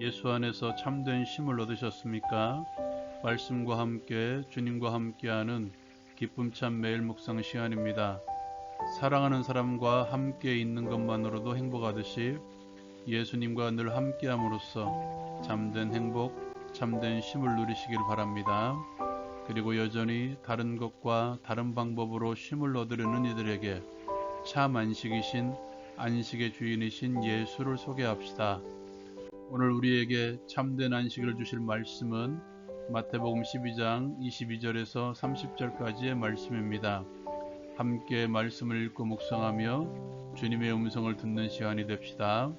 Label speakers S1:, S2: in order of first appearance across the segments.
S1: 예수 안에서 참된 쉼을 얻으셨습니까? 말씀과 함께 주님과 함께하는 기쁨 참 매일 묵상 시간입니다. 사랑하는 사람과 함께 있는 것만으로도 행복하듯이 예수님과 늘 함께함으로써 참된 행복, 참된 쉼을 누리시길 바랍니다. 그리고 여전히 다른 것과 다른 방법으로 쉼을 얻으려는 이들에게 참 안식이신 안식의 주인이신 예수를 소개합시다. 오늘 우리에게 참된 안식을 주실 말씀은 마태복음 12장 22절에서 30절까지의 말씀입니다. 함께 말씀을 읽고 묵상하며 주님의 음성을 듣는 시간이 됩시다.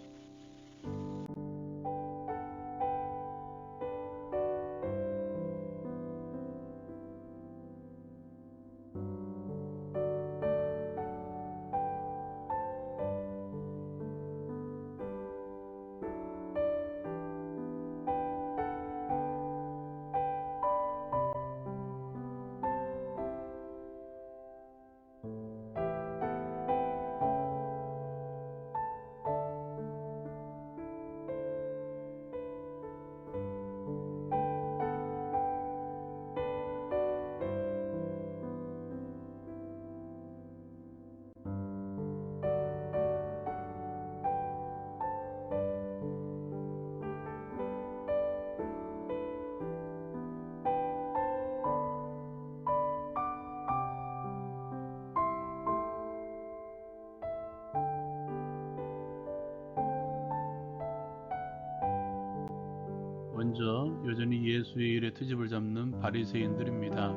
S1: 먼저 여전히 예수의 일에 트집을 잡는 바리새인들입니다.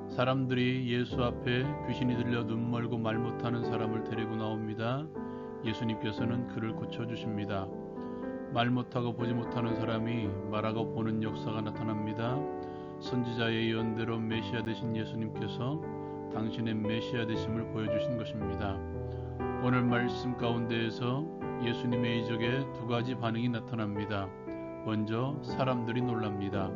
S1: 사람들이 예수 앞에 귀신이 들려 눈 멀고 말 못하는 사람을 데리고 나옵니다. 예수님께서는 그를 고쳐주십니다. 말 못하고 보지 못하는 사람이 말하고 보는 역사가 나타납니다. 선지자의 예언대로 메시아 되신 예수님께서 당신의 메시아 되심을 보여주신 것입니다. 오늘 말씀 가운데에서 예수님의 이적에 두 가지 반응이 나타납니다. 먼저 사람들이 놀랍니다.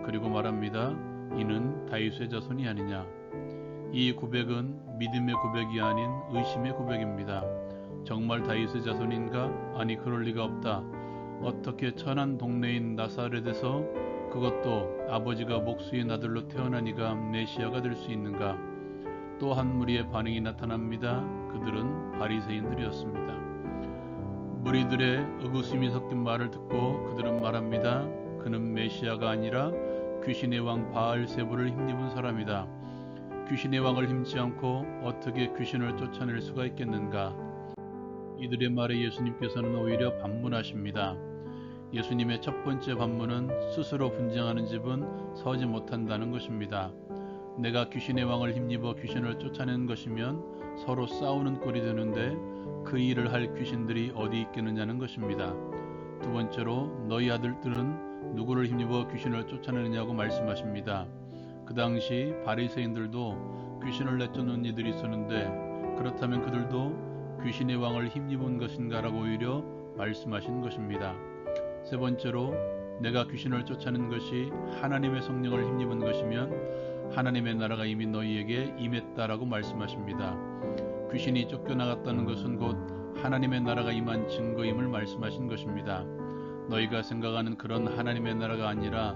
S1: 그리고 말합니다. 이는 다윗의 자손이 아니냐. 이 고백은 믿음의 고백이 아닌 의심의 고백입니다. 정말 다윗의 자손인가? 아니, 그럴 리가 없다. 어떻게 천한 동네인 나사렛에서 그것도 아버지가 목수의 아들로 태어난 이가 메시아가 될 수 있는가? 또 한 무리의 반응이 나타납니다. 그들은 바리새인들이었습니다. 무리들의 의구심이 섞인 말을 듣고 그들은 말합니다. 그는 메시아가 아니라 귀신의 왕 바알세불을 힘입은 사람이다. 귀신의 왕을 힘지 않고 어떻게 귀신을 쫓아낼 수가 있겠는가? 이들의 말에 예수님께서는 오히려 반문하십니다. 예수님의 첫 번째 반문은 스스로 분쟁하는 집은 서지 못한다는 것입니다. 내가 귀신의 왕을 힘입어 귀신을 쫓아내는 것이면 서로 싸우는 꼴이 되는데 그 일을 할 귀신들이 어디 있겠느냐는 것입니다. 두 번째로 너희 아들들은 누구를 힘입어 귀신을 쫓아내느냐고 말씀하십니다. 그 당시 바리새인들도 귀신을 내쫓는 이들이 있었는데 그렇다면 그들도 귀신의 왕을 힘입은 것인가라고 오히려 말씀하신 것입니다. 세 번째로 내가 귀신을 쫓아낸 것이 하나님의 성령을 힘입은 것이면 하나님의 나라가 이미 너희에게 임했다라고 말씀하십니다. 귀신이 쫓겨나갔다는 것은 곧 하나님의 나라가 임한 증거임을 말씀하신 것입니다. 너희가 생각하는 그런 하나님의 나라가 아니라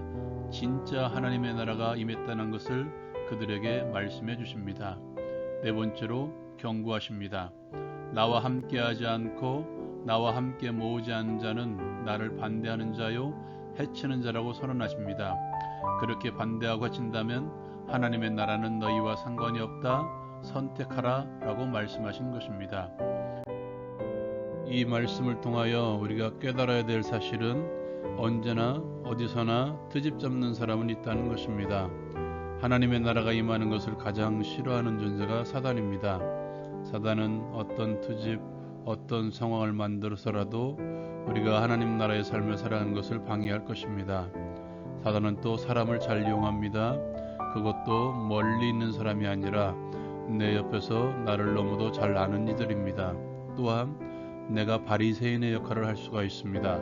S1: 진짜 하나님의 나라가 임했다는 것을 그들에게 말씀해 주십니다. 네 번째로 경고하십니다. 나와 함께하지 않고 나와 함께 모으지 않은 자는 나를 반대하는 자요 해치는 자라고 선언하십니다. 그렇게 반대하고 해친다면 하나님의 나라는 너희와 상관이 없다. 선택하라 라고 말씀하신 것입니다. 이 말씀을 통하여 우리가 깨달아야 될 사실은 언제나 어디서나 트집 잡는 사람은 있다는 것입니다. 하나님의 나라가 임하는 것을 가장 싫어하는 존재가 사단입니다. 사단은 어떤 트집, 어떤 상황을 만들어서라도 우리가 하나님 나라의 삶을 살아가는 것을 방해할 것입니다. 사단은 또 사람을 잘 이용합니다. 그것도 멀리 있는 사람이 아니라 내 옆에서 나를 너무도 잘 아는 이들입니다. 또한 내가 바리새인의 역할을 할 수가 있습니다.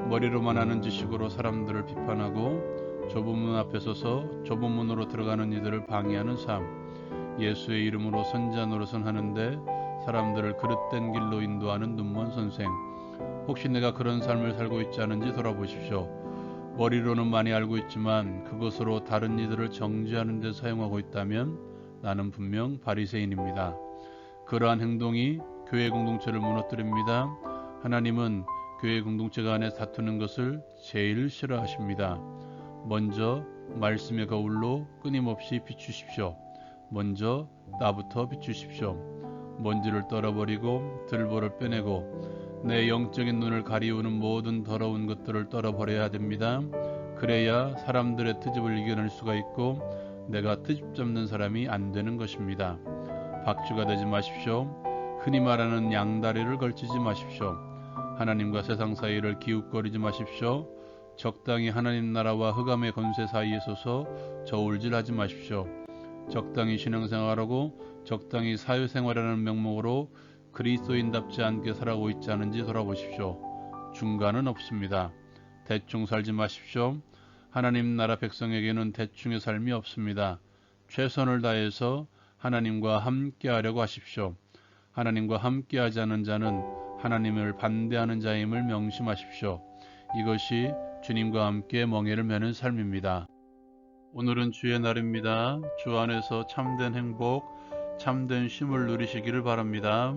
S1: 머리로만 아는 지식으로 사람들을 비판하고 좁은 문 앞에 서서 좁은 문으로 들어가는 이들을 방해하는 삶. 예수의 이름으로 선지자 노릇은 하는데 사람들을 그릇된 길로 인도하는 눈먼 선생. 혹시 내가 그런 삶을 살고 있지 않은지 돌아보십시오. 머리로는 많이 알고 있지만 그것으로 다른 이들을 정죄하는 데 사용하고 있다면 나는 분명 바리새인입니다. 그러한 행동이 교회 공동체를 무너뜨립니다. 하나님은 교회 공동체 간에 다투는 것을 제일 싫어하십니다. 먼저 말씀의 거울로 끊임없이 비추십시오. 먼저 나부터 비추십시오. 먼지를 떨어버리고 들보를 빼내고 내 영적인 눈을 가리우는 모든 더러운 것들을 떨어버려야 됩니다. 그래야 사람들의 트집을 이겨낼 수가 있고 내가 트집 잡는 사람이 안 되는 것입니다. 박쥐가 되지 마십시오. 흔히 말하는 양다리를 걸치지 마십시오. 하나님과 세상 사이를 기웃거리지 마십시오. 적당히 하나님 나라와 흑암의 권세 사이에 서서 저울질하지 마십시오. 적당히 신앙생활하고 적당히 사회생활하는 명목으로 그리스도인답지 않게 살아가고 있지 않은지 돌아보십시오. 중간은 없습니다. 대충 살지 마십시오. 하나님 나라 백성에게는 대충의 삶이 없습니다. 최선을 다해서 하나님과 함께하려고 하십시오. 하나님과 함께하지 않은 자는 하나님을 반대하는 자임을 명심하십시오. 이것이 주님과 함께 멍에를 매는 삶입니다. 오늘은 주의 날입니다. 주 안에서 참된 행복, 참된 쉼을 누리시기를 바랍니다.